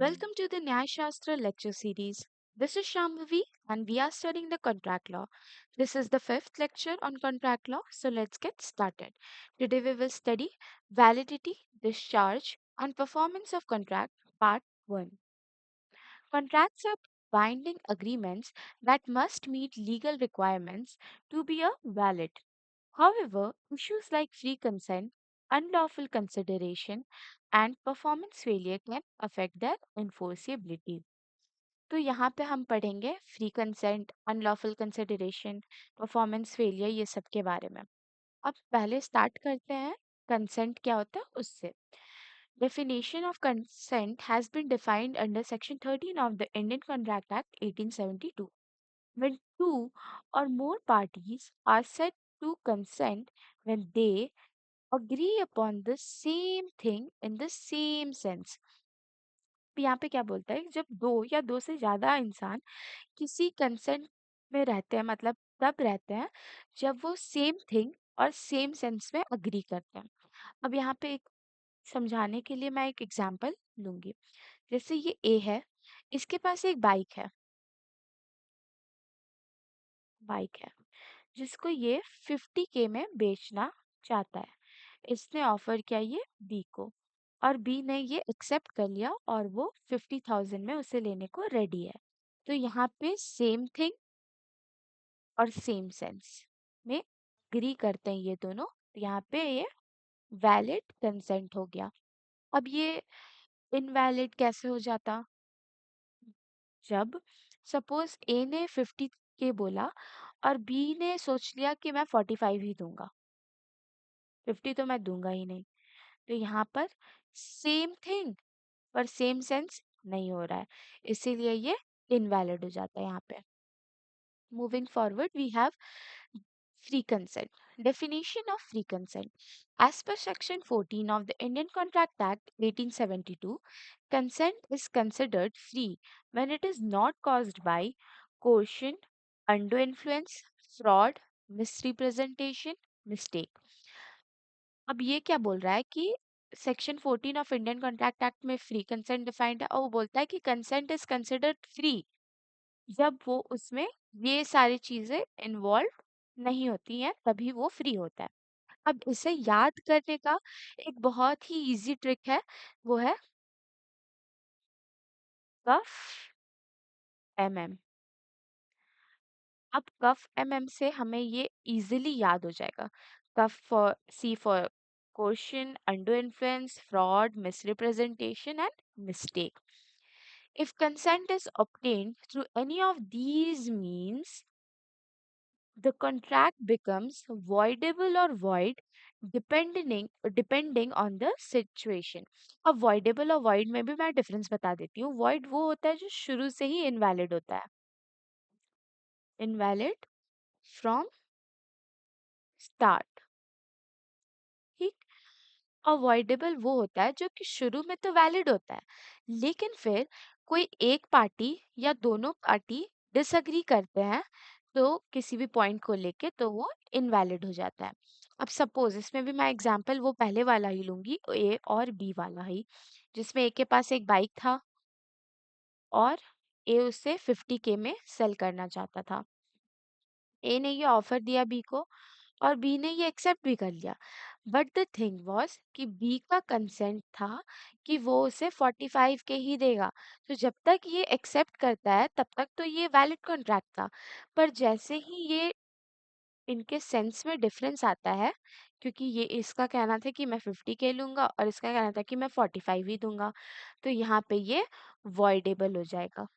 Welcome to the Nyaya Shastra lecture series. This is Shambhavi and we are studying the contract law. This is the fifth lecture on contract law, so let's get started. Today we will study validity, discharge, and performance of contract, part 1. Contracts are binding agreements that must meet legal requirements to be a valid. However, issues like free consent, unlawful consideration, and performance failure can affect their enforceability. तो यहाँ पे हम पढ़ेंगे free consent, unlawful consideration, performance failure ये सब के बारे में। अब पहले स्टार्ट करते हैं कंसेंट क्या होता है उससे। Definition of consent has been defined under Section 13 of the Indian Contract Act 1872. When two or more parties are said to consent when they agree upon the same thing in the same sense. यहाँ पे क्या बोलता है, जब दो या दो से ज्यादा इंसान किसी कंसेंट में रहते हैं, मतलब तब रहते हैं जब वो सेम थिंग और सेम सेंस में अग्री करते हैं। अब यहाँ पे एक समझाने के लिए मैं एक एग्जांपल लूंगी। जैसे ये ए है, इसके पास एक बाइक है जिसको ये 50K में बेचना चाहता है। इसने ऑफर किया ये बी को और बी ने ये एक्सेप्ट कर लिया और वो 50,000 में उसे लेने को रेडी है। तो यहाँ पे सेम थिंग और सेम सेंस में एग्री करते हैं ये दोनों, तो यहाँ पे ये वैलिड कंसेंट हो गया। अब ये इनवैलिड कैसे हो जाता? जब सपोज ए ने 50K बोला और बी ने सोच लिया कि मैं 45 ही दूंगा, 50 तो मैं दूंगा ही नहीं। तो यहाँ पर सेम थिंग पर सेम सेंस नहीं हो रहा है, इसीलिए ये इनवैलिड हो जाता है यहाँ पे। Moving forward we have free consent. Definition of free consent. As per Section 14 of the Indian Contract Act 1872, consent is considered free when it is not caused by coercion, undue influence, fraud, misrepresentation, mistake. अब ये क्या बोल रहा है कि section 14 of Indian contract act में free consent defined है और वो बोलता है कि कंसेंट इज कंसिडर्ड फ्री जब वो उसमें ये सारी चीजें इन्वॉल्व नहीं होती हैं, तभी वो फ्री होता है। अब इसे याद करने का एक बहुत ही इजी ट्रिक है, वो है कफ एमएम। अब कफ एमएम से हमें ये इजीली याद हो जाएगा। Cuff for C for question, under influence, fraud, misrepresentation and mistake. If consent is obtained through any of these means, the contract becomes voidable or void depending on the situation. अब voidable और void में भी मैं difference बता देती हूँ। void वो होता है जो शुरू से ही invalid होता है, invalid from start, ठीक। अवॉइडेबल वो होता है जो कि शुरू में तो वैलिड होता है, लेकिन फिर कोई एक पार्टी या दोनों पार्टी डिसएग्री करते हैं तो किसी भी पॉइंट को लेके, तो वो इनवैलिड हो जाता है। अब सपोज इसमें भी मैं एग्जांपल वो पहले वाला ही लूंगी, ए और बी वाला ही, जिसमें ए के पास एक बाइक था और ए उसे 50K में सेल करना चाहता था। ए ने ये ऑफर दिया बी को और बी ने ये एक्सेप्ट भी कर लिया। बट द थिंग वाज कि बी का कंसेंट था कि वो उसे 45K ही देगा। तो जब तक ये एक्सेप्ट करता है तब तक तो ये वैलिड कॉन्ट्रैक्ट था। पर जैसे ही ये इनके सेंस में डिफरेंस आता है, क्योंकि ये इसका कहना था कि मैं 50K लूंगा और इसका कहना था कि मैं 45 ही दूंगा, तो यहाँ पे ये वॉइडेबल हो जाएगा।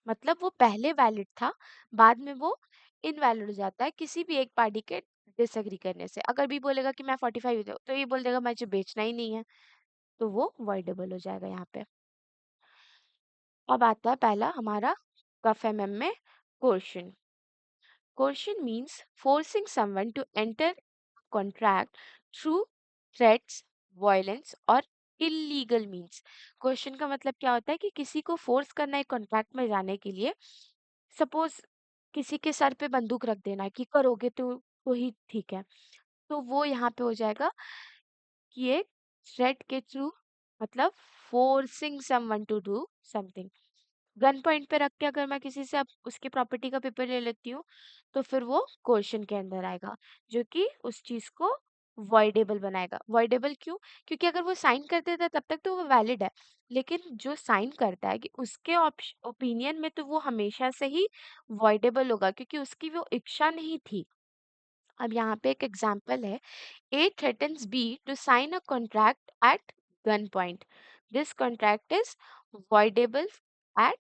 मतलब वो पहले वैलिड था, बाद में वो इनवैलिड हो जाता है किसी भी एक पार्टी के डिसएग्री करने से। अगर भी बोलेगा कि मैं 45 दो, तो ये बोल देगा मुझे बेचना ही नहीं है, तो वो वॉइडेबल हो जाएगा यहाँ पे। अब आता है पहला हमारा कफ एमएम में coercion. Coercion means forcing someone to enter contract through threats, violence और इलीगल मीन्स। क्वेश्चन का मतलब क्या होता है कि किसी को फोर्स करना है कॉन्ट्रैक्ट में जाने के लिए। सपोज किसी के सर पे बंदूक रख देना है कि करोगे तो ही ठीक है, तो वो यहाँ पे हो जाएगा कि एक थ्रेट के थ्रू, मतलब forcing someone to do something. Gun point पे रख के अगर मैं किसी से अब उसकी प्रॉपर्टी का पेपर ले लेती हूँ, तो फिर वो क्वेश्चन के अंदर आएगा, जो कि उस चीज को वॉइडेबल बनाएगा। वॉइडेबल क्यों? क्योंकि अगर वो साइन कर देता है तब तक तो वो वैलिड है, लेकिन जो साइन करता है कि उसके ओपिनियन में तो वो हमेशा से ही वॉइडेबल होगा, क्योंकि उसकी वो इच्छा नहीं थी। अब यहाँ पे एक एग्जाम्पल है, A threatens B to sign a contract at gunpoint. This contract is voidable at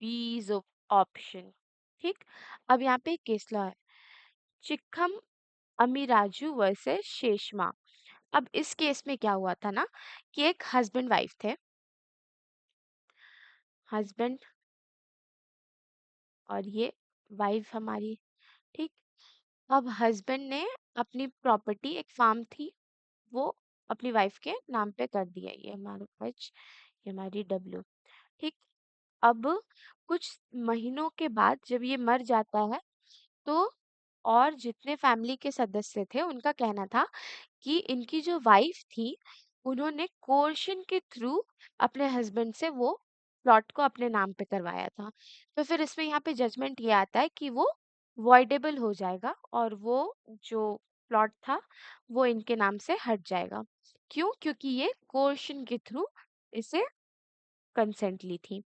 B's option. ठीक। अब यहाँ पे एक केस लॉ है, चिक्कम अमीराजू वर्सेस शेषमा। अब इस केस में क्या हुआ था ना, कि एक हस्बैंड वाइफ थे, हस्बैंड और ये वाइफ हमारी। ठीक। अब हस्बैंड ने अपनी प्रॉपर्टी, एक फार्म थी, वो अपनी वाइफ के नाम पे कर दिया। ये हमारा एच, ये हमारी डब्ल्यू। ठीक। अब कुछ महीनों के बाद जब ये मर जाता है, तो और जितने फैमिली के सदस्य थे उनका कहना था कि इनकी जो वाइफ थी, उन्होंने कोर्शन के थ्रू अपने हस्बैंड से वो प्लॉट को अपने नाम पे करवाया था। तो फिर इसमें यहाँ पे जजमेंट ये आता है कि वो वॉइडेबल हो जाएगा और वो जो प्लॉट था वो इनके नाम से हट जाएगा। क्यों? क्योंकि ये कोर्शन के थ्रू इसे कंसेंट ली थी।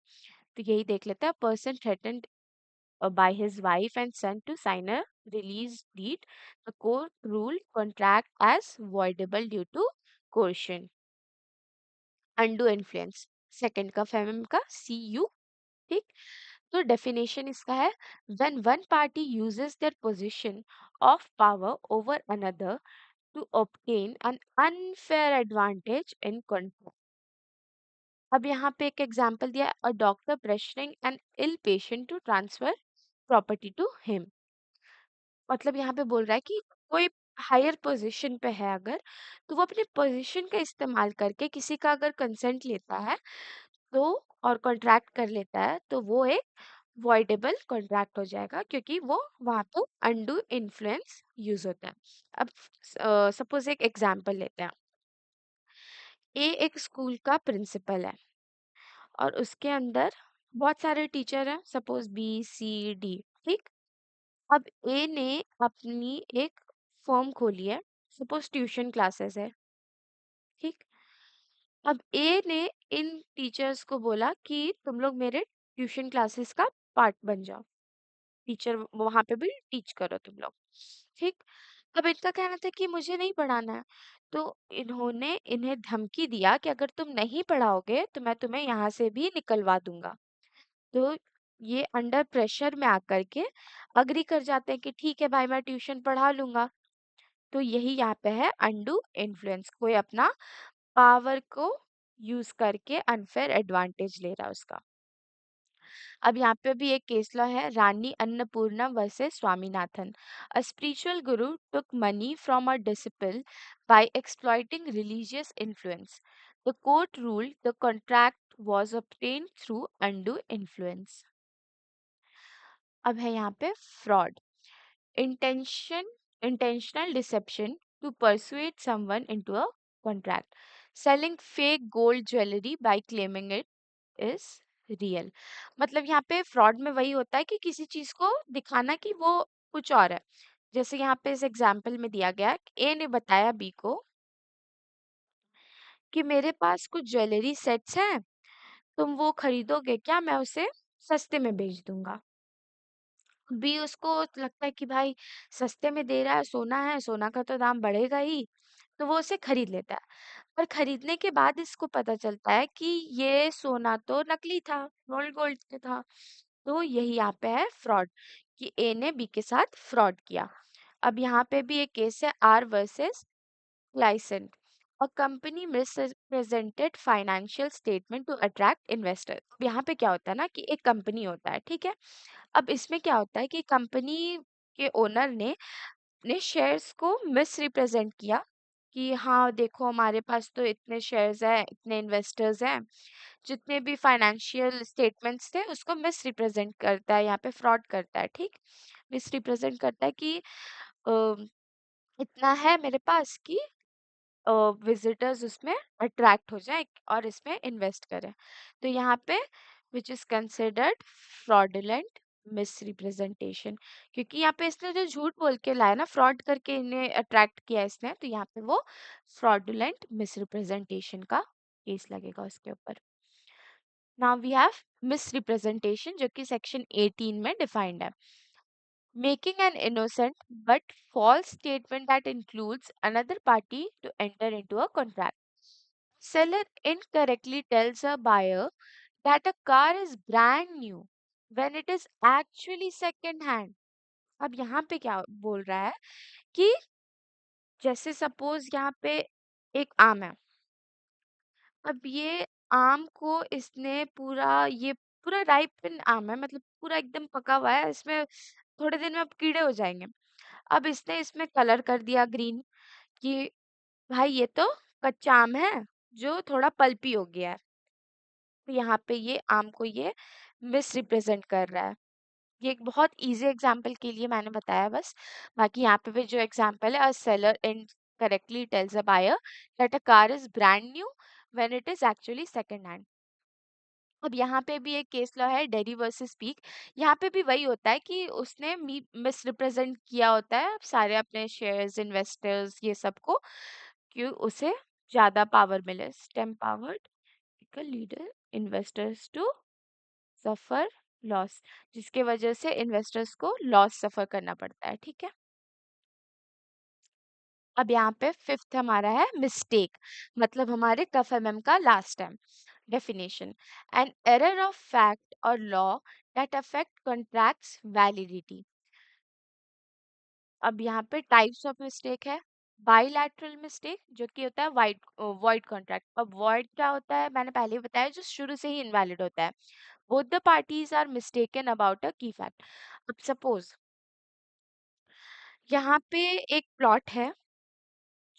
तो यही देख लेते हैं, person threatened by his wife and son to sign a release deed. The court ruled contract as voidable due to coercion. Undue influence. Second का फेमिन का सी यू। ठीक। तो डेफिनेशन इसका है, when one party uses their position of power over another to obtain an unfair advantage in contract. अब यहाँ पे एक एग्जांपल दिया, a doctor pressuring an ill patient to transfer property to him. मतलब यहाँ पे बोल रहा है कि कोई हायर पोजीशन पे है अगर, तो वो अपने पोजीशन का इस्तेमाल करके किसी का अगर कंसेंट लेता है, तो और कॉन्ट्रैक्ट कर लेता है, तो वो एक वॉइडेबल कॉन्ट्रैक्ट हो जाएगा, क्योंकि वो वहां पे अनडू इन्फ्लुएंस यूज होता है। अब सपोज एक एग्जांपल लेते हैं, ए एक स्कूल का प्रिंसिपल है और उसके अंदर बहुत सारे टीचर हैं, सपोज B C D। ठीक। अब ए ने अपनी एक फर्म खोली है, सपोज ट्यूशन क्लासेस है। ठीक। अब ए ने इन टीचर्स को बोला कि तुम लोग मेरे ट्यूशन क्लासेस का पार्ट बन जाओ, टीचर वहां पे भी टीच करो तुम लोग। ठीक। अब इनका कहना था कि मुझे नहीं पढ़ाना है, तो इन्होंने इन्हें धमकी दिया कि अगर तुम नहीं पढ़ाओगे तो मैं तुम्हें यहाँ से भी निकलवा दूंगा। तो ये अंडर प्रेशर में आकर के अग्री कर जाते हैं कि ठीक है भाई, मैं ट्यूशन पढ़ा लूंगा। तो यही यहाँ पे है अनडू इन्फ्लुएंस, कोई अपना पावर को यूज करके अनफेयर एडवांटेज ले रहा है उसका। अब यहाँ पे भी एक केस लॉ है, Rani Annapurna versus Swaminathan. A spiritual guru took money from a disciple by exploiting religious influence. The court ruled the contract was obtained through undue influence. अब है यहाँ पे fraud, intention intentional deception to persuade someone into a contract, selling fake gold jewelry by claiming it is real। मतलब यहाँ पे fraud में वही होता है कि किसी चीज को दिखाना कि वो कुछ और है। जैसे यहाँ पे इस एग्जाम्पल में दिया गया, ए ने बताया बी को कि मेरे पास कुछ ज्वेलरी सेट्स हैं, तुम वो खरीदोगे क्या, मैं उसे सस्ते में बेच दूंगा। बी उसको लगता है कि भाई सस्ते में दे रहा है, सोना का तो दाम बढ़ेगा ही, तो वो उसे खरीद लेता है। पर खरीदने के बाद इसको पता चलता है कि ये सोना तो नकली था, रोल्ड गोल्ड के था। तो यही यहाँ पे है फ्रॉड, कि ए ने बी के साथ फ्रॉड किया। अब यहाँ पे भी एक केस है, R versus licence. A company misrepresented financial statement to attract investor. यहाँ पे क्या होता है ना, कि एक कंपनी होता है, ठीक है। अब इसमें क्या होता है कि कंपनी के ओनर ने अपने शेयर्स को मिस रिप्रेजेंट किया, कि हाँ देखो हमारे पास तो इतने शेयर्स हैं, इतने इन्वेस्टर्स हैं। जितने भी फाइनेंशियल स्टेटमेंट्स थे उसको मिस रिप्रेजेंट करता है, यहाँ पे फ्रॉड करता है। ठीक। मिस रिप्रेजेंट करता है कि अ, इतना है मेरे पास कि विजिटर्स उसमें अट्रैक्ट हो जाए और इसमें इन्वेस्ट करें। तो यहाँ पे which is considered fraudulent misrepresentation, क्योंकि यहाँ पे इसने जो झूठ बोल के लाया ना, फ्रॉड करके इन्हें अट्रैक्ट किया इसने, तो यहाँ पे वो फ्रॉडुलेंट मिसरिप्रेजेंटेशन का केस लगेगा उसके ऊपर। नाउ वी हैव मिसरिप्रेजेंटेशन जो कि सेक्शन 18 में डिफाइंड है। Making an innocent but false statement that includes another party to enter into a contract. Seller incorrectly tells a buyer that a car is brand new when it is actually second hand. अब यहाँ पे क्या बोल रहा है कि जैसे suppose यहाँ पे एक आम है। अब ये आम को इसने ये पूरा राइपन आम है, मतलब पूरा एकदम पका हुआ है, इसमें थोड़े दिन में अब कीड़े हो जाएंगे। अब इसने इसमें कलर कर दिया ग्रीन कि भाई ये तो कच्चा आम है जो थोड़ा पल्पी हो गया है। तो यहाँ पे ये आम को ये मिस रिप्रेजेंट कर रहा है। ये एक बहुत इजी एग्जांपल के लिए मैंने बताया बस। बाकी यहाँ पे भी जो एग्जांपल है, a seller incorrectly tells a buyer that a car is brand new when it is actually second hand. अब यहाँ पे भी एक केस लॉ है, डेरी वर्सेस पीक। यहाँ पे भी वही होता है कि उसने मिस रिप्रेजेंट किया होता है सारे अपने शेयर्स, इन्वेस्टर्स, ये सबको, कि उसे ज्यादा पावर मिले, stem powered leader investors to suffer loss, जिसके वजह से इन्वेस्टर्स को लॉस सफर करना पड़ता है। ठीक है, अब यहाँ पे फिफ्थ हमारा है मिस्टेक, मतलब हमारे कफ का last time definition, an error of fact or law that affect contracts validity. अब यहाँ पे टाइप्स ऑफ मिस्टेक है, बाइलैटरल मिस्टेक जो कि होता है वॉइड कॉन्ट्रैक्ट। अब वॉइड क्या होता है, मैंने पहले ही बताया, जो शुरू से ही इनवैलिड होता है। Both the parties are mistaken about a key fact. अब सपोज यहाँ पे एक प्लॉट है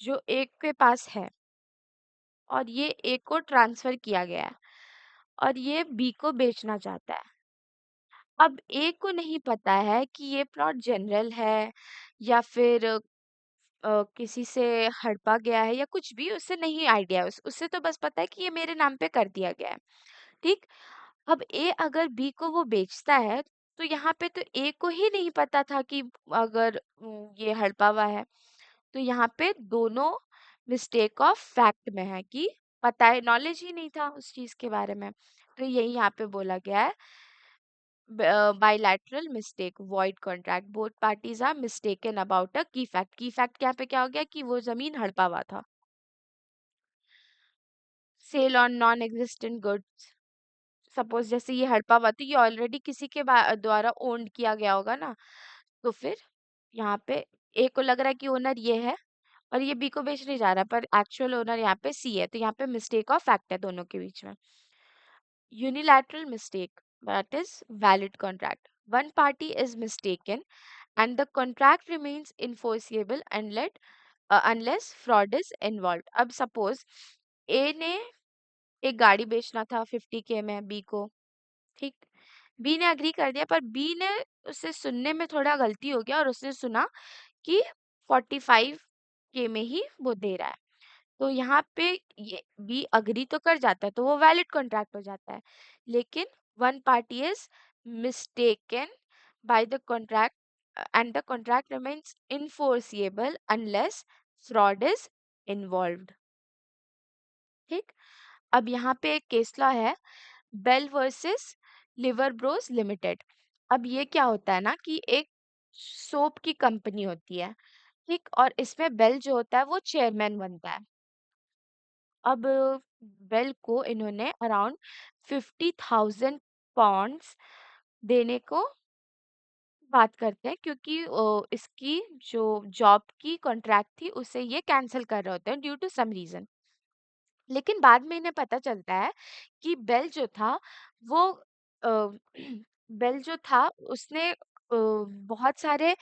जो एक के पास है और ये ए को ट्रांसफर किया गया है और ये बी को बेचना चाहता है। अब ए को नहीं पता है कि ये प्लॉट जनरल है या फिर किसी से हड़पा गया है या कुछ भी, उससे नहीं आइडिया है। उससे तो बस पता है कि ये मेरे नाम पे कर दिया गया है। ठीक, अब ए अगर बी को वो बेचता है तो यहाँ पे तो ए को ही नहीं पता था कि अगर ये हड़पा हुआ है। तो यहाँ पे दोनों मिस्टेक ऑफ फैक्ट में है कि पता है, नॉलेज ही नहीं था उस चीज के बारे में। तो यही यहाँ पे बोला गया है, bilateral mistake, void contract, both parties are mistaken about a key fact. Key fact यहाँ पे क्या हो गया कि वो जमीन हड़पा हुआ था। Sale on non existent goods, suppose जैसे ये हड़पा हुआ तो ये ऑलरेडी किसी के द्वारा ओन्ड किया गया होगा ना। तो फिर यहाँ पे ए को लग रहा है कि ओनर ये है और ये बी को बेचने जा रहा है, पर एक्चुअल ओनर यहाँ पे सी है। तो यहाँ पे मिस्टेक ऑफ फैक्ट है दोनों के बीच में। Unilateral mistake, that is valid contract. One party is mistaken and the contract remains enforceable unless fraud is involved. अब suppose A ने एक गाड़ी बेचना था 50K में बी को, ठीक, बी ने अग्री कर दिया, पर बी ने उससे सुनने में थोड़ा गलती हो गया और उसने सुना कि 45K में ही वो दे रहा है। तो यहाँ पे ये बी अग्री तो कर जाता है तो वो वैलिड कॉन्ट्रैक्ट हो जाता है। लेकिन one party is mistaken by the contract and the contract remains enforceable unless fraud is involved. ठीक, अब यहाँ पे एक केस लॉ है, Bell versus Lever Bros limited. अब ये क्या होता है ना कि एक सोप की कंपनी होती है, ठीक, और इसमें बेल जो होता है वो चेयरमैन बनता है। अब बेल को इन्होंने अराउंड 50,000 पाउंड्स देने को बात करते हैं, क्योंकि इसकी जो जॉब की कॉन्ट्रैक्ट थी उसे ये कैंसिल कर रहे होते हैं ड्यू टू सम रीजन। लेकिन बाद में इन्हें पता चलता है कि बेल जो था वो अ, बेल जो था उसने बहुत सारे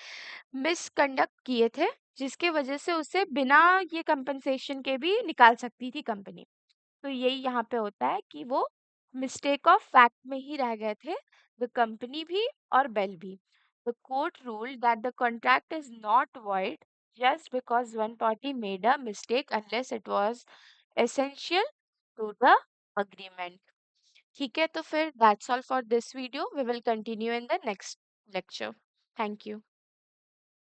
मिसकंडक्ट किए थे, जिसके वजह से उसे बिना ये कंपनसेशन के भी निकाल सकती थी कंपनी। तो यही यहाँ पे होता है कि वो मिस्टेक ऑफ फैक्ट में ही रह गए थे, द कंपनी भी और बेल भी। The court ruled that the contract is not void just because one party made a mistake unless it was essential to the agreement. ठीक है, तो फिर that's all for this video. We will continue in the next lecture. Thank you.